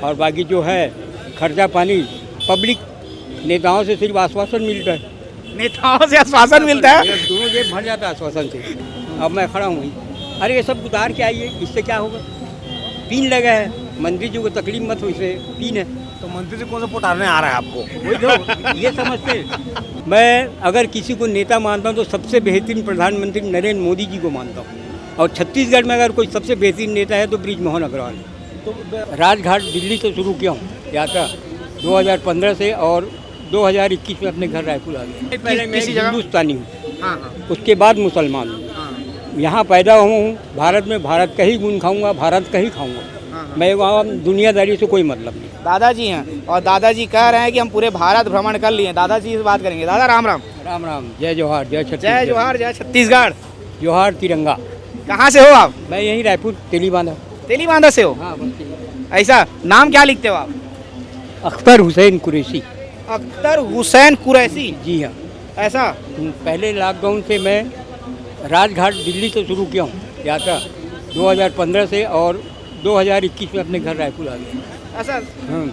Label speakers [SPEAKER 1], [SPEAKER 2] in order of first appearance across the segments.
[SPEAKER 1] और बाकी जो है खर्चा पानी पब्लिक नेताओं से सिर्फ आश्वासन मिलता है।
[SPEAKER 2] नेताओं से आश्वासन मिलता है।
[SPEAKER 1] मेरा दोनों जेब भर जाता है आश्वासन से। अब मैं खड़ा हूँ वहीं। अरे ये सब उतार के आइए, इससे क्या होगा? पीन लगा है, मंत्री जी को तकलीफ मत हो, इसे पीन है।
[SPEAKER 2] तो मंत्री जी कौन सा पोटारने आ रहा है आपको?
[SPEAKER 1] वही तो ये समझते। मैं अगर किसी को नेता मानता हूँ तो सबसे बेहतरीन प्रधानमंत्री नरेंद्र मोदी जी को मानता हूँ। और छत्तीसगढ़ में अगर कोई सबसे बेहतरीन नेता है तो बृजमोहन अग्रवाल। तो राजघाट दिल्ली से शुरू किया हूँ यात्रा 2015 से, और 2021 में अपने घर रायपुर आ गया। पहले मैं हिंदुस्तानी हूँ, उसके बाद मुसलमान हूँ। यहाँ पैदा हुआ हूँ भारत में, भारत का ही गुण खाऊंगा, भारत का ही खाऊंगा। मैं वहाँ दुनियादारी से कोई मतलब नहीं।
[SPEAKER 2] दादाजी हैं और दादाजी कह रहे हैं कि हम पूरे भारत भ्रमण कर लिए। दादाजी से बात करेंगे। दादा राम राम।
[SPEAKER 1] राम राम, जय जोहार, जय छत्तीसगढ़।
[SPEAKER 2] जय जोहार, जय छत्तीसगढ़।
[SPEAKER 1] जोहार तिरंगा।
[SPEAKER 2] कहाँ से हो आप?
[SPEAKER 1] मैं यहीं रायपुर तेलीबांधा।
[SPEAKER 2] तेलीबांधा से हो?
[SPEAKER 1] हाँ,
[SPEAKER 2] ऐसा नाम क्या लिखते हो आप?
[SPEAKER 1] अख्तर हुसैन कुरैशी।
[SPEAKER 2] अख्तर हुसैन कुरैशी।
[SPEAKER 1] जी हाँ।
[SPEAKER 2] ऐसा
[SPEAKER 1] पहले लॉकडाउन से मैं राजघाट दिल्ली से शुरू किया हूँ यात्रा 2015 से, और 2021 में अपने घर रायपुर आ गया।
[SPEAKER 2] ऐसा
[SPEAKER 1] हाँ,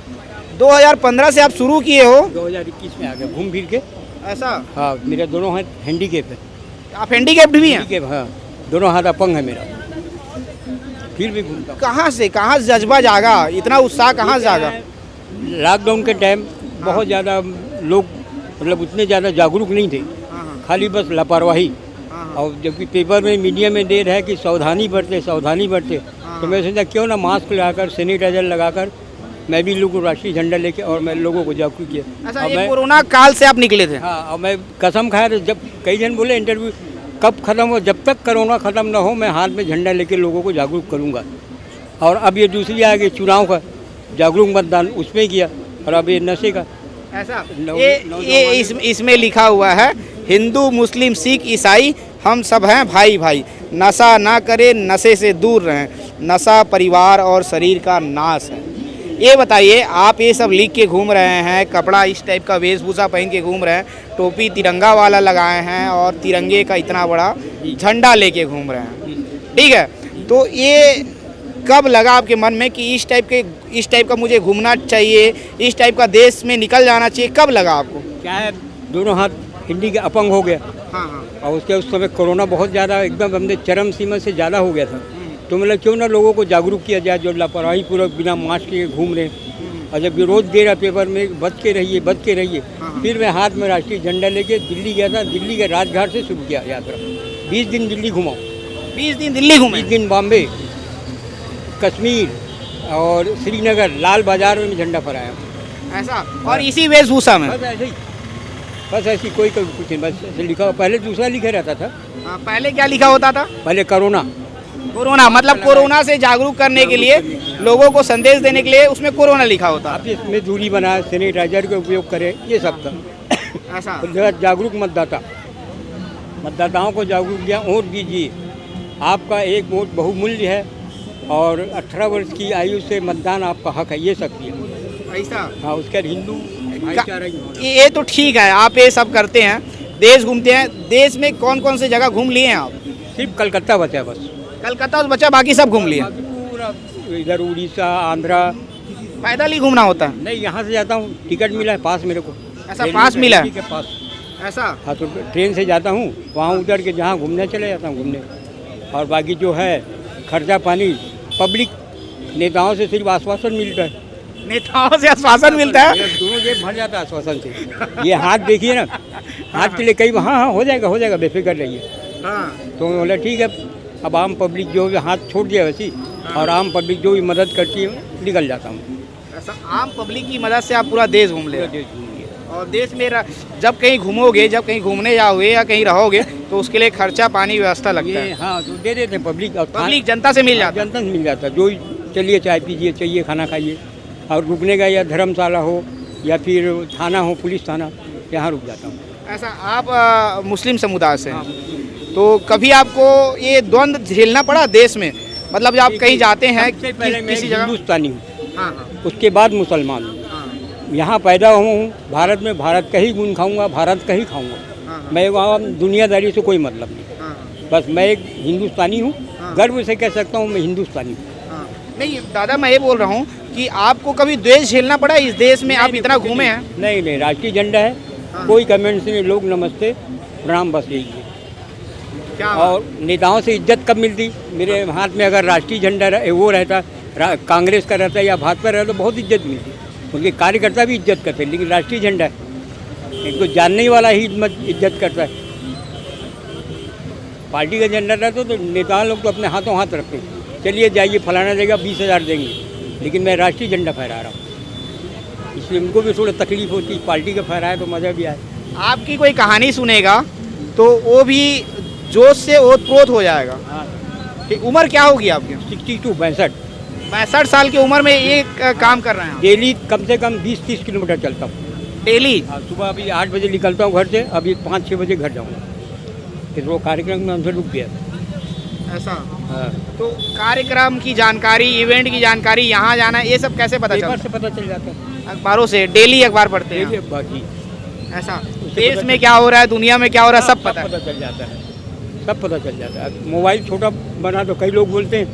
[SPEAKER 2] 2015 से आप शुरू किए हो?
[SPEAKER 1] 2021 में आ गया घूम फिर के।
[SPEAKER 2] ऐसा
[SPEAKER 1] हाँ, मेरे दोनों हाथ हैंडीकेप है।
[SPEAKER 2] आप हैंडीकैप्ड भी हैं?
[SPEAKER 1] हैंडीकेप, हाँ, दोनों हाथ अपंग है मेरा, फिर भी घूमता हूँ।
[SPEAKER 2] कहाँ से जज्बा जागा, इतना उत्साह कहाँ से जागा?
[SPEAKER 1] लॉकडाउन के टाइम बहुत ज़्यादा लोग मतलब उतने ज़्यादा जागरूक नहीं थे, खाली बस लापरवाही। और जबकि पेपर में मीडिया में दे रहा है कि सावधानी बरते, सावधानी बरते, तो मैं सोचा क्यों ना मास्क लगाकर, सैनिटाइजर लगाकर मैं भी लोगों को राष्ट्रीय झंडा लेके और मैं लोगों को जागरूक किया।
[SPEAKER 2] अच्छा,
[SPEAKER 1] और
[SPEAKER 2] ये
[SPEAKER 1] मैं
[SPEAKER 2] कोरोना काल से आप निकले थे?
[SPEAKER 1] हाँ, और मैं कसम खाया था, जब कई जन बोले इंटरव्यू कब खत्म हो, जब तक कोरोना खत्म ना हो मैं हाथ में झंडा लेके लोगों को जागरूक करूँगा। और अब ये दूसरी आ गई चुनाव का जागरूक मतदान, उसमें किया, और अब ये नशे का।
[SPEAKER 2] ऐसा ये इसमें लिखा हुआ है, हिंदू मुस्लिम सिख ईसाई हम सब हैं भाई भाई, नशा ना करें, नशे से दूर रहें, नशा परिवार और शरीर का नाश है। ये बताइए, आप ये सब लिख के घूम रहे हैं, कपड़ा इस टाइप का वेशभूषा पहन के घूम रहे हैं, टोपी तिरंगा वाला लगाए हैं और तिरंगे का इतना बड़ा झंडा लेके घूम रहे हैं, ठीक है? तो ये कब लगा आपके मन में कि इस टाइप का मुझे घूमना चाहिए, इस टाइप का देश में निकल जाना चाहिए? कब लगा आपको?
[SPEAKER 1] क्या है, दोनों हाथ हिंदी के अपंग हो गया।
[SPEAKER 2] हाँ।
[SPEAKER 1] और उसके उस समय कोरोना बहुत ज़्यादा एकदम हमने चरम सीमा से ज़्यादा हो गया था। तो मतलब क्यों ना लोगों को जागरूक किया जाए जो लापरवाही पूर्वक बिना मास्क के घूम रहे हैं। और जब ये रोज़ दे रहा पेपर में बच के रहिए, बच के रहिए। फिर मैं हाथ में राष्ट्रीय झंडा लेके दिल्ली गया था। दिल्ली के राजघाट से शुरू किया यात्रा। 20 दिन दिल्ली घुमाऊँ।
[SPEAKER 2] 20 दिन दिल्ली घूमे?
[SPEAKER 1] 20 दिन बॉम्बे, कश्मीर और श्रीनगर, लाल बाजार में झंडा फहराया।
[SPEAKER 2] ऐसा, और इसी वेशभूषा में?
[SPEAKER 1] बस ऐसे ही, बस ऐसी कोई कुछ नहीं, बस ऐसे लिखा। पहले दूसरा लिखे रहता था।
[SPEAKER 2] पहले क्या लिखा होता था?
[SPEAKER 1] पहले कोरोना
[SPEAKER 2] मतलब कोरोना से जागरूक करने के लिए, लोगों को संदेश देने के लिए उसमें कोरोना लिखा होता।
[SPEAKER 1] आप इसमें दूरी बनाए, सैनिटाइजर का उपयोग करें, ये सब था।
[SPEAKER 2] ऐसा
[SPEAKER 1] जागरूक मतदाताओं को जागरूक किया। वोट दीजिए, आपका एक वोट बहुमूल्य है, और 18 वर्ष की आयु से मतदान आपका हक है, ये सब किया।
[SPEAKER 2] ऐसा?
[SPEAKER 1] हाँ, उसके बाद हिंदू भाईचारा ही होना।
[SPEAKER 2] ये तो ठीक है, आप ये सब करते हैं, देश घूमते हैं। देश में कौन कौन से जगह घूम लिए हैं आप?
[SPEAKER 1] सिर्फ कलकत्ता बचा है बस।
[SPEAKER 2] कलकत्ता बचा, बाकी सब घूम लिए?
[SPEAKER 1] बाकी पूरा इधर उड़ीसा, आंध्रा।
[SPEAKER 2] पैदल ही घूमना होता है?
[SPEAKER 1] नहीं, यहाँ से जाता हूँ, टिकट मिला है पास मेरे को।
[SPEAKER 2] ऐसा, पास मिला है?
[SPEAKER 1] के पास।
[SPEAKER 2] ऐसा?
[SPEAKER 1] हाँ, तो ट्रेन से जाता हूँ, वहाँ उतर के जहाँ घूमने चले जाता हूँ घूमने। और बाकी जो है खर्चा पानी पब्लिक नेताओं से सिर्फ आश्वासन मिलता है।
[SPEAKER 2] नेताओं से आश्वासन मिलता है?
[SPEAKER 1] मेरा दोनों जेब भर जाता है आश्वासन से। ये हाथ देखिए ना, हाथ के लिए कई हाँ हो जाएगा बेफिक्र रहिए। तो बोला ठीक है। अब आम पब्लिक जो भी हाथ छोड़ दिया वैसी, और आम पब्लिक जो भी मदद करती है निकल जाता हूँ।
[SPEAKER 2] ऐसा, आम पब्लिक की मदद से आप पूरा देश घूम ले?
[SPEAKER 1] पूरा देश घूम गया।
[SPEAKER 2] और देश में जब कहीं घूमोगे, जब कहीं घूमने जाओगे या कहीं रहोगे, तो उसके लिए खर्चा पानी व्यवस्था लगता है?
[SPEAKER 1] हाँ, तो दे देते हैं
[SPEAKER 2] पब्लिक जनता से मिल जाता है?
[SPEAKER 1] जनता से मिल जाता है। जो चलिए चाय पीजिए, चाहिए खाना खाइए, और रुकने का या धर्मशाला हो या फिर थाना हो, पुलिस थाना, यहाँ रुक जाता हूँ।
[SPEAKER 2] ऐसा, आप मुस्लिम समुदाय से हैं, तो कभी आपको ये द्वंद्व झेलना पड़ा देश में? मतलब जब आप कहीं जाते हैं किसी जगह?
[SPEAKER 1] हिंदुस्तानी हूँ, उसके बाद मुसलमान हूँ। यहाँ पैदा हुआ हूँ भारत में, भारत का ही गुण खाऊंगा, भारत का ही खाऊंगा। मैं वहाँ दुनियादारी से कोई मतलब नहीं। बस मैं एक हिंदुस्तानी हूँ, गर्व से कह सकता हूँ मैं हिंदुस्तानी हूँ।
[SPEAKER 2] नहीं दादा, मैं ये बोल रहा हूँ कि आपको कभी द्वेष झेलना पड़ा इस देश में? आप इतना घूमे हैं।
[SPEAKER 1] नहीं नहीं, राष्ट्रीय झंडा है,
[SPEAKER 2] हाँ।
[SPEAKER 1] कोई कमेंट्स नहीं, लोग नमस्ते प्रणाम, बस यही है।
[SPEAKER 2] क्या
[SPEAKER 1] और नेताओं से इज्जत कब मिलती? मेरे हाथ में अगर राष्ट्रीय झंडा वो रहता, कांग्रेस का रहता या भाजपा रहता तो बहुत इज्जत मिलती। उनके कार्यकर्ता भी इज्जत करते हैं, लेकिन राष्ट्रीय झंडा है, इनको जानने वाला ही इज्जत करता है। पार्टी का झंडा रहता तो नेता लोग तो अपने हाथों हाथ रखते हैं, चलिए जाइए फलाना देगा 20,000 देंगे, लेकिन मैं राष्ट्रीय झंडा फहरा रहा हूँ, इसलिए उनको भी थोड़ा तकलीफ होती। पार्टी का फहराए तो मज़ा भी आए।
[SPEAKER 2] आपकी कोई कहानी सुनेगा तो वो भी जोश से ओत-प्रोत हो जाएगा।
[SPEAKER 1] हाँ,
[SPEAKER 2] ठीक, उम्र क्या होगी आपकी?
[SPEAKER 1] 62 62
[SPEAKER 2] 65 साल की उम्र में ये काम कर रहे हैं आप?
[SPEAKER 1] डेली कम से कम 20-30 किलोमीटर चलता हूँ
[SPEAKER 2] डेली?
[SPEAKER 1] सुबह अभी 8 बजे निकलता हूँ घर से, अभी 5-6 बजे घर जाऊँगा, फिर वो कार्यक्रम में हमसे रुक गया।
[SPEAKER 2] ऐसा?
[SPEAKER 1] हाँ,
[SPEAKER 2] तो कार्यक्रम की जानकारी, इवेंट की जानकारी, यहाँ जाना, ये सब कैसे पता
[SPEAKER 1] पेपर
[SPEAKER 2] चलता
[SPEAKER 1] से पता चल जाता है।
[SPEAKER 2] है? अखबारों से? डेली अखबार पढ़ते हैं?
[SPEAKER 1] डेली बाकी
[SPEAKER 2] ऐसा?
[SPEAKER 1] उससे
[SPEAKER 2] देश
[SPEAKER 1] पता
[SPEAKER 2] में
[SPEAKER 1] चल-
[SPEAKER 2] क्या हो रहा है, दुनिया में क्या हो रहा है, सब पता है?
[SPEAKER 1] चल जाता है, सब पता चल जाता है। अब मोबाइल छोटा बना तो कई लोग बोलते हैं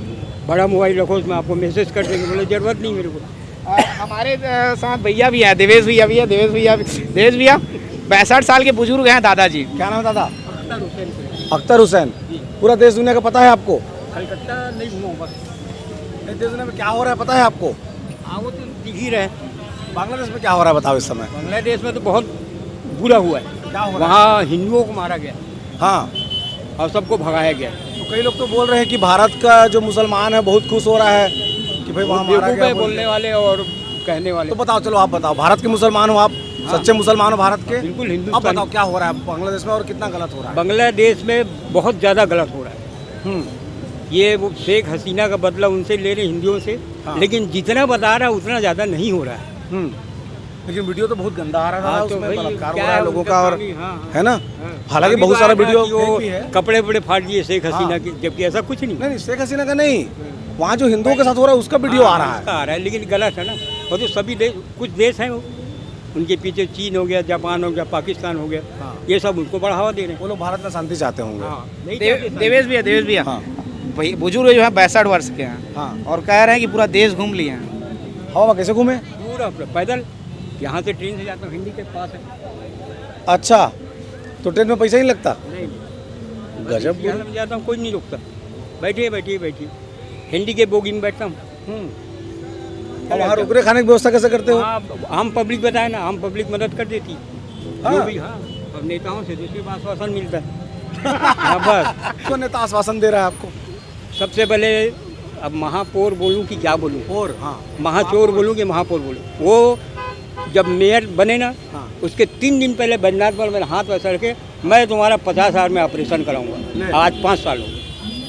[SPEAKER 1] बड़ा मोबाइल रखो, उसमें आपको मैसेज कर देंगे, बोले ज़रूरत नहीं मेरे को।
[SPEAKER 2] हमारे साथ भैया भी हैं, देवेश भैया भी है, देवेश भैया 65 साल के बुजुर्ग हैं दादाजी।
[SPEAKER 3] क्या नाम है दादा?
[SPEAKER 1] अख्तर हुसैन से।
[SPEAKER 3] अख्तर हुसैन। पूरा देश दुनिया का पता है आपको?
[SPEAKER 1] कलकत्ता नहीं घूमा बस।
[SPEAKER 3] देश दुनिया में क्या हो रहा है पता है आपको?
[SPEAKER 1] हाँ, वो तो दिख ही रहे।
[SPEAKER 3] बांग्लादेश में क्या हो रहा है बताओ इस समय?
[SPEAKER 1] बांग्लादेश में तो बहुत बुरा हुआ है,
[SPEAKER 3] क्या हो रहा है?
[SPEAKER 1] वहाँ हिंदुओं को मारा गया
[SPEAKER 3] हाँ,
[SPEAKER 1] और सबको भगाया गया।
[SPEAKER 3] तो कई लोग तो बोल रहे हैं कि भारत का जो मुसलमान है बहुत खुश हो रहा है कि भाई वहाँ मारा
[SPEAKER 1] बेवकूफ़
[SPEAKER 3] गया
[SPEAKER 1] है बोलने वाले और कहने वाले।
[SPEAKER 3] तो बताओ, चलो आप बताओ, भारत के मुसलमान हो आप, सच्चे मुसलमान हो भारत के?
[SPEAKER 1] बिल्कुल
[SPEAKER 3] अब
[SPEAKER 1] हिंदुस्तान।
[SPEAKER 3] बताओ क्या हो रहा है बांग्लादेश में और कितना गलत हो रहा है?
[SPEAKER 1] बांग्लादेश में बहुत ज़्यादा गलत हो रहा है। ये वो शेख हसीना का बदला उनसे ले रहे हिंदियों से,
[SPEAKER 3] हाँ।
[SPEAKER 1] लेकिन जितना बता रहा है उतना ज़्यादा नहीं हो रहा है।
[SPEAKER 3] लेकिन वीडियो तो बहुत गंदा आ रहा
[SPEAKER 1] हाँ,
[SPEAKER 3] है,
[SPEAKER 1] तो
[SPEAKER 3] उसमें
[SPEAKER 1] भाई
[SPEAKER 3] बलात्कार हो
[SPEAKER 1] क्या
[SPEAKER 3] रहा है
[SPEAKER 1] है
[SPEAKER 3] लोगों
[SPEAKER 1] उनका
[SPEAKER 3] का, और
[SPEAKER 1] कहानी, हाँ, हाँ।
[SPEAKER 3] है ना?
[SPEAKER 1] हाँ।
[SPEAKER 3] हालांकि
[SPEAKER 1] अभी
[SPEAKER 3] बहुत
[SPEAKER 1] तो
[SPEAKER 3] सारा
[SPEAKER 1] आ रहा
[SPEAKER 3] वीडियो
[SPEAKER 1] कि वो
[SPEAKER 3] फेक भी है।
[SPEAKER 1] कपड़े वपड़े फाड़ दिए शेख हसीना
[SPEAKER 3] हाँ।
[SPEAKER 1] की, जबकि ऐसा कुछ नहीं।
[SPEAKER 3] नहीं, शेख हसीना का नहीं, वहाँ जो हिंदुओं के साथ हो रहा है उसका वीडियो आ रहा
[SPEAKER 1] उसका
[SPEAKER 3] है।
[SPEAKER 1] आ रहा है, लेकिन गलत है ना। वो तो सभी देश, कुछ देश हैं वो, उनके पीछे चीन हो गया, जापान हो गया, पाकिस्तान हो गया,
[SPEAKER 3] हाँ।
[SPEAKER 1] ये सब उनको बढ़ावा दे रहे हैं।
[SPEAKER 3] वो लोग भारत में शांति चाहते होंगे।
[SPEAKER 1] हाँ, नहीं चाहते शांति।
[SPEAKER 2] देवेश भैया
[SPEAKER 3] हाँ
[SPEAKER 2] भाई बुजुर्ग जो है 62 वर्ष के हैं
[SPEAKER 3] हाँ।
[SPEAKER 2] और कह रहे हैं कि पूरा देश घूम लिए हैं।
[SPEAKER 3] हवा में कैसे घूमे?
[SPEAKER 1] पूरा पैदल, यहाँ से ट्रेन से जाता हूँ, हिंदी के पास है।
[SPEAKER 3] अच्छा, तो ट्रेन में पैसा ही लगता?
[SPEAKER 1] नहीं,
[SPEAKER 3] गजब।
[SPEAKER 1] यहाँ में जाता हूँ, कोई नहीं रुकता, बैठिए। हिंदी के बोगी में बैठता हूँ।
[SPEAKER 3] और वहाँ रुकने खाने की व्यवस्था कैसे करते हो?
[SPEAKER 1] हाँ, आम पब्लिक बताए ना, आम पब्लिक मदद कर देती।
[SPEAKER 3] हाँ।
[SPEAKER 1] जो भी, हाँ, अब नेताओं से दूसरी बात आश्वासन मिलता है। हाँ, बस
[SPEAKER 3] कौन नेता आश्वासन दे रहा है आपको?
[SPEAKER 1] सबसे पहले अब महापौर बोलूँ कि क्या बोलूँ,
[SPEAKER 3] और हाँ,
[SPEAKER 1] महाचोर बोलूँ कि महापौर बोलूँ, वो जब मेयर बने ना,
[SPEAKER 3] हाँ।
[SPEAKER 1] उसके 3 दिन पहले बैजनाथ पर मेरा हाथ वैसा रखे, मैं तुम्हारा 50,000 में ऑपरेशन कराऊंगा। आज 5 साल हो गए।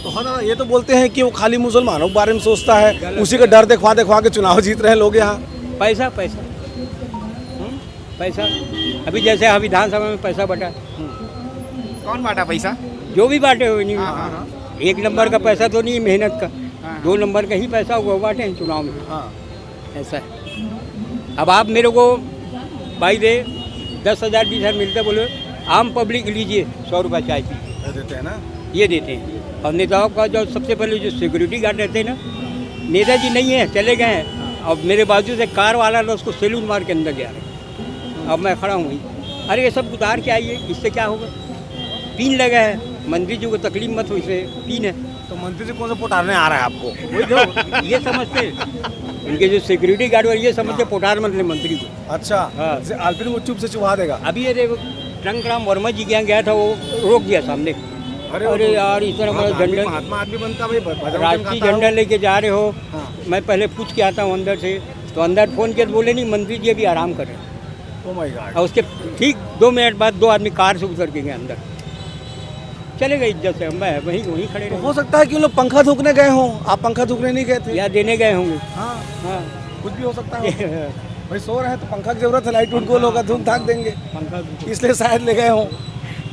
[SPEAKER 3] तो हाँ ना, ये तो बोलते हैं कि वो खाली मुसलमानों के बारे में सोचता है, उसी का डर दिखवा के चुनाव जीत रहे हैं लोग यहाँ।
[SPEAKER 1] पैसा पैसा, अभी जैसे यहाँ विधानसभा में पैसा बटा,
[SPEAKER 2] कौन बांटा पैसा?
[SPEAKER 1] जो भी बांटे हो नहीं,
[SPEAKER 2] हाँ, हाँ,
[SPEAKER 1] 1 नंबर का पैसा तो नहीं है मेहनत का,
[SPEAKER 2] हाँ।
[SPEAKER 1] 2 नंबर का ही पैसा होगा, वो बांटे हैं चुनाव में।
[SPEAKER 3] हाँ,
[SPEAKER 1] ऐसा है। अब आप मेरे को भाई दे 10,000 20,000 मिलते, बोले आम पब्लिक लीजिए 100 रुपये चाय पी,
[SPEAKER 3] देते हैं ना।
[SPEAKER 1] ये देते हैं। और नेताओं का जो सबसे पहले जो सिक्योरिटी गार्ड रहते हैं ना, नेताजी नहीं है, चले गए हैं। अब मेरे बाजू से कार वाला था, उसको सैल्यूट मार के अंदर गया। अब मैं खड़ा हूँ, अरे ये सब उतार के आइए, इससे क्या होगा? पीन लगा है, मंत्री जी को तकलीफ मत हो, इसे पीन है।
[SPEAKER 3] तो मंत्री जी कौन सा पोटारने आ रहा है आपको?
[SPEAKER 1] वही तो ये समझते, उनके जो सिक्योरिटी गार्ड और ये समझते पोटार मतलब मंत्री को।
[SPEAKER 3] अच्छा,
[SPEAKER 1] हाँ।
[SPEAKER 3] जैसे आलपिन को चुप से चुहा देगा।
[SPEAKER 1] अभी ये देखो, टंकराम वर्मा जी के यहाँ गया था, वो रोक दिया सामने। अरे यार, इस तरह हमारा झंडा,
[SPEAKER 3] महात्मा आदमी बनता भाई,
[SPEAKER 1] राष्ट्रीय झंडा लेके जा रहे हो।
[SPEAKER 3] हाँ।
[SPEAKER 1] मैं पहले पूछ के आता हूँ अंदर से, तो अंदर फ़ोन किया तो बोले नहीं, मंत्री जी अभी आराम कर रहे हैं।
[SPEAKER 3] Oh my God.
[SPEAKER 1] और उसके ठीक 2 मिनट बाद 2 आदमी कार से उतर के गए अंदर, चले गए इज्जत से। मैं वहीं खड़े
[SPEAKER 3] तो
[SPEAKER 1] रहे,
[SPEAKER 3] हो सकता है कि उन लोग पंखा थूकने गए हों, आप पंखा थूकने नहीं गए थे?
[SPEAKER 1] या देने गए होंगे।
[SPEAKER 3] हाँ,
[SPEAKER 1] हाँ,
[SPEAKER 3] कुछ भी हो सकता है। भाई सो रहे हैं तो पंखा की जरूरत है, लाइट उठ गोल होगा, धूम धाक देंगे,
[SPEAKER 1] पंखा
[SPEAKER 3] इसलिए शायद ले गए हों।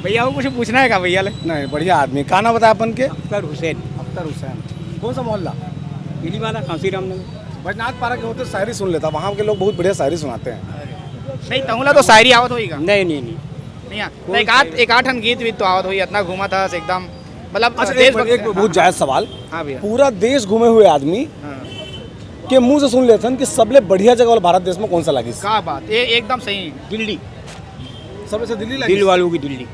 [SPEAKER 2] भैया को कुछ पूछना है क्या भैया ले?
[SPEAKER 3] नहीं, बढ़िया आदमी। कहाँ ना बताया अपन के?
[SPEAKER 1] अख्तर हुसैन,
[SPEAKER 3] अख्तर हुसैन। कौन सा मोहल्ला?
[SPEAKER 1] दिल्ली वाला, कांसी रामनगर।
[SPEAKER 3] बैजनाथ पारा के होते शायरी सुन लेता, वहाँ के लोग बहुत बढ़िया शायरी सुनाते हैं।
[SPEAKER 2] नहीं तहुला तो शायरी आवत होगी का?
[SPEAKER 1] नहीं,
[SPEAKER 2] नहीं एक आठन गीत भी तो आवत हुई, इतना घूमा था एकदम, मतलब
[SPEAKER 3] अच्छा,
[SPEAKER 2] देश
[SPEAKER 3] एक बहुत जायज सवाल।
[SPEAKER 2] हाँ भैया।
[SPEAKER 3] पूरा देश घूमे हुए आदमी
[SPEAKER 2] हाँ।
[SPEAKER 3] के मुंह से सुन लेते कि सबले बढ़िया जगह वाला भारत देश में कौन सा लगी?
[SPEAKER 2] क्या बात, ये एकदम सही।
[SPEAKER 1] दिल्ली,
[SPEAKER 3] सबसे दिल्ली
[SPEAKER 1] दिल वालों की दिल्ली।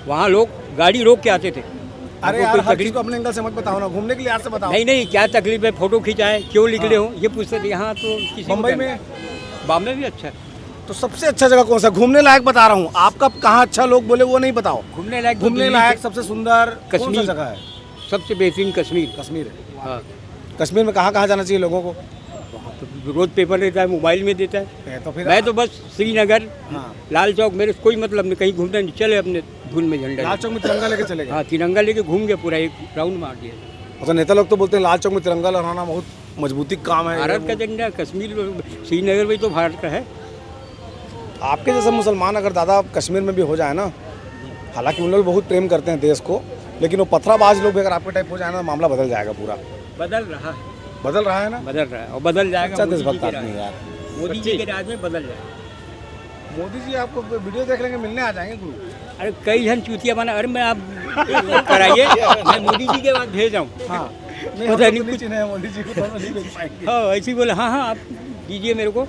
[SPEAKER 1] वहाँ लोग गाड़ी रोक के आते थे।
[SPEAKER 3] अरे
[SPEAKER 1] आपको
[SPEAKER 3] यार,
[SPEAKER 1] कोई
[SPEAKER 3] हर चीज
[SPEAKER 1] तकलीफ
[SPEAKER 3] को अपने एंगल से मत बताओ ना, घूमने के लिए से बताओ।
[SPEAKER 1] नहीं नहीं, क्या तकलीफ है, फोटो खिंचाए, क्यों निकले हो, ये पूछते थे। यहाँ तो किसी को
[SPEAKER 3] बम्बई
[SPEAKER 1] क्या-
[SPEAKER 3] में,
[SPEAKER 1] बॉम्बे भी अच्छा है।
[SPEAKER 3] तो सबसे अच्छा जगह कौन सा घूमने लायक बता रहा हूँ, आपका कहाँ अच्छा लोग बोले वो नहीं बताओ।
[SPEAKER 1] घूमने लायक तो
[SPEAKER 3] घूमने
[SPEAKER 1] दिल्ली
[SPEAKER 3] लायक
[SPEAKER 1] से
[SPEAKER 3] सबसे सुंदर कौन
[SPEAKER 1] कश्मीर।
[SPEAKER 3] सा जगह है?
[SPEAKER 1] सबसे बेहतरीन कश्मीर।
[SPEAKER 3] कश्मीर।
[SPEAKER 1] हाँ,
[SPEAKER 3] कश्मीर में कहाँ कहाँ जाना चाहिए लोगों को?
[SPEAKER 1] वहाँ तो रोज पेपर देता है, मोबाइल में देता है।
[SPEAKER 3] तो फिर
[SPEAKER 1] मैं तो बस श्रीनगर,
[SPEAKER 3] हाँ,
[SPEAKER 1] लाल चौक, मेरे से कोई मतलब नहीं, कहीं घूमने नहीं, चले अपने धुन में झंडा
[SPEAKER 3] लाल चौक में तिरंगा लेके चले गए।
[SPEAKER 1] हाँ, तिरंगा लेके घूम गया, पूरा एक राउंड मार दिया।
[SPEAKER 3] अच्छा, नेता लोग तो बोलते हैं लाल चौक में तिरंगा लहराना बहुत मजबूती का काम है।
[SPEAKER 1] भारत का झंडा, कश्मीर, श्रीनगर भी तो भारत का है।
[SPEAKER 3] आपके जैसे मुसलमान अगर दादा कश्मीर में भी हो जाए ना, हालांकि उन लोग भी बहुत प्रेम करते हैं देश को, लेकिन वो पथराबाज लोग भी अगर आपके टाइप हो जाए ना, मामला बदल जाएगा पूरा।
[SPEAKER 1] बदल रहा है,
[SPEAKER 3] बदल रहा है ना?
[SPEAKER 1] बदल रहा है और बदल जाएगा।
[SPEAKER 3] अच्छा
[SPEAKER 1] मोदी जी
[SPEAKER 3] देशभक्त
[SPEAKER 1] के
[SPEAKER 3] आदमी
[SPEAKER 1] राज-
[SPEAKER 3] है यार।
[SPEAKER 1] मोदी जी के राज में बदल जाएगा।
[SPEAKER 3] मोदी जी आपको वीडियो देख लेंगे, मिलने आ जाएंगे गुरु।
[SPEAKER 1] अरे कई जन चूतिया बना, अरे मैं आप कराइए, मैं मोदी जी के बाद भेज रहा हूँ।
[SPEAKER 3] हाँ, नहीं,
[SPEAKER 1] पता
[SPEAKER 3] हम
[SPEAKER 1] नहीं
[SPEAKER 3] तो नहीं चिन्हे हैं मोदी जी को, तो हम नहीं भेज पाएंगे।
[SPEAKER 1] हाँ, ऐसे ही बोले, हाँ हाँ आप दीजिए मेरे को,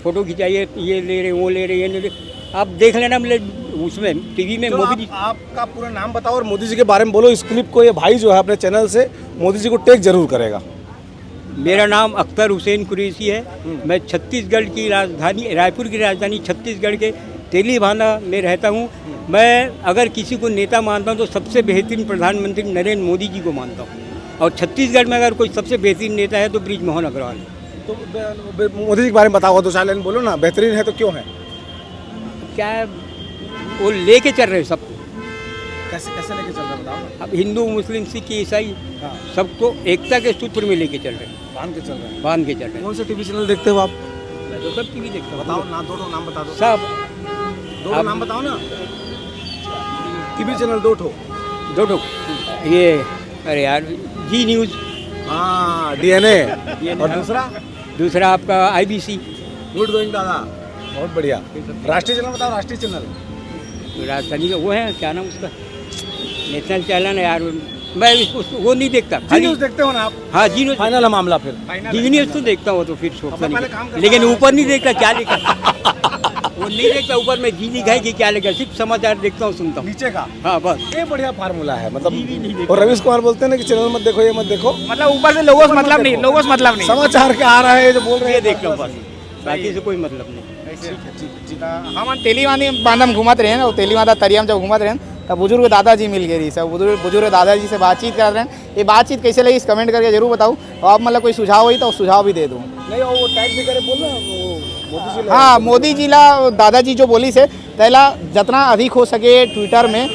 [SPEAKER 1] फोटो खिंचाइए, ये ले रहे, वो ले रहे, ये ले रहे, आप देख लेना। मतलब उसमें टीवी में
[SPEAKER 3] चलो,
[SPEAKER 1] मोदी जी।
[SPEAKER 3] आपका पूरा नाम बताओ और मोदी जी के बारे में बोलो। इस क्लिप को ये भाई जो है अपने चैनल से मोदी जी को टैग जरूर करेगा।
[SPEAKER 1] मेरा नाम अख्तर हुसैन कुरैशी है। मैं छत्तीसगढ़ की राजधानी, रायपुर की राजधानी छत्तीसगढ़ के तेलीबांधा में रहता हूँ। मैं अगर किसी को नेता मानता हूँ तो सबसे बेहतरीन प्रधानमंत्री नरेंद्र मोदी जी को मानता हूँ। और छत्तीसगढ़ में अगर कोई सबसे बेहतरीन नेता है तो बृजमोहन अग्रवाल।
[SPEAKER 3] तो मोदी जी के बारे में बताओ, दो चार लाइन बोलो ना। बेहतरीन है तो क्यों है?
[SPEAKER 1] क्या है, वो लेके चल रहे सबको।
[SPEAKER 3] कैसे कैसे लेके चल रहे हैं बताओ ना।
[SPEAKER 1] अब हिंदू, मुस्लिम, सिख, ईसाई
[SPEAKER 3] हाँ,
[SPEAKER 1] सबको एकता के सूत्र में लेके चल रहे हैं,
[SPEAKER 3] बांध के चल रहे हैं।
[SPEAKER 1] बांध के चल रहे हैं।
[SPEAKER 3] कौन से टीवी चैनल देखते हो आप?
[SPEAKER 1] मैं तो सब टीवी देखता हूँ।
[SPEAKER 3] बताओ ना, दो नाम बता दो।
[SPEAKER 1] सब
[SPEAKER 3] दो नाम बताओ ना। टीवी चैनल दो ठो।
[SPEAKER 1] दो ये, अरे यार, जी न्यूज़,
[SPEAKER 3] हाँ, डीएनए।
[SPEAKER 1] ये
[SPEAKER 3] और
[SPEAKER 1] दूसरा आपका IBC।
[SPEAKER 3] गुड गोइंग दादा, बहुत बढ़िया। राष्ट्रीय चैनल बताओ, राष्ट्रीय चैनल।
[SPEAKER 1] राजधानी का वो है, क्या नाम उसका, नेशनल चैनल है यार। मैं वो नहीं देखता,
[SPEAKER 3] जी
[SPEAKER 1] खाली
[SPEAKER 3] न्यूज़ देखते हो ना आप?
[SPEAKER 1] हाँ जी न्यूज़।
[SPEAKER 3] फाइनल है मामला फिर।
[SPEAKER 1] जी न्यूज़ तो देखता हूँ, तो फिर सोचता
[SPEAKER 3] पहले काम
[SPEAKER 1] नहीं,
[SPEAKER 3] करता
[SPEAKER 1] लेकिन
[SPEAKER 3] हूँ।
[SPEAKER 1] ऊपर नहीं देखता क्या लिखा। वो नहीं देखता, ऊपर में जी लिखा है कि क्या लिखा, सिर्फ समाचार देखता हूँ, सुनता हूँ।
[SPEAKER 3] नीचे का
[SPEAKER 1] हाँ बस।
[SPEAKER 3] ये बढ़िया फार्मूला है
[SPEAKER 1] टीवी नहीं
[SPEAKER 3] मतलब।
[SPEAKER 1] देखता।
[SPEAKER 3] और रवीश कुमार बोलते हैं ना कि चैनल मत देखो, ये मत देखो,
[SPEAKER 2] मतलब ऊपर से लोगों से मतलब नहीं, लोगों से मतलब नहीं।
[SPEAKER 3] समाचार के आ रहा है जो बोल रहे
[SPEAKER 1] ये
[SPEAKER 3] हैं
[SPEAKER 1] देखता हूँ बस, बाकी से कोई मतलब नहीं।
[SPEAKER 2] हम तेलीबांधा में घूमत रहे ना, तेलीबांधा तरिया में जब घूमत रहे तब बुजुर्ग दादाजी मिल गए रही, सब बुजुर्ग दादाजी से बातचीत कर रहे हैं। ये बातचीत कैसे लगी इस कमेंट करके जरूर बताओ, और आप मतलब कोई सुझाव हुई तो सुझाव भी दे दूँ।
[SPEAKER 3] नहीं, वो टैग भी करे, बोल ना मोदी जी।
[SPEAKER 2] हाँ, मोदी जी ला दादाजी जो बोली से पहला जितना अधिक हो सके ट्विटर में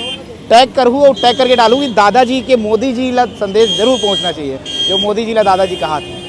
[SPEAKER 2] टैग करूँ और टैग करके डालूँ कि दादाजी के मोदी जी ला संदेश जरूर पहुँचना चाहिए, जो मोदी जी ला दादाजी कहा था।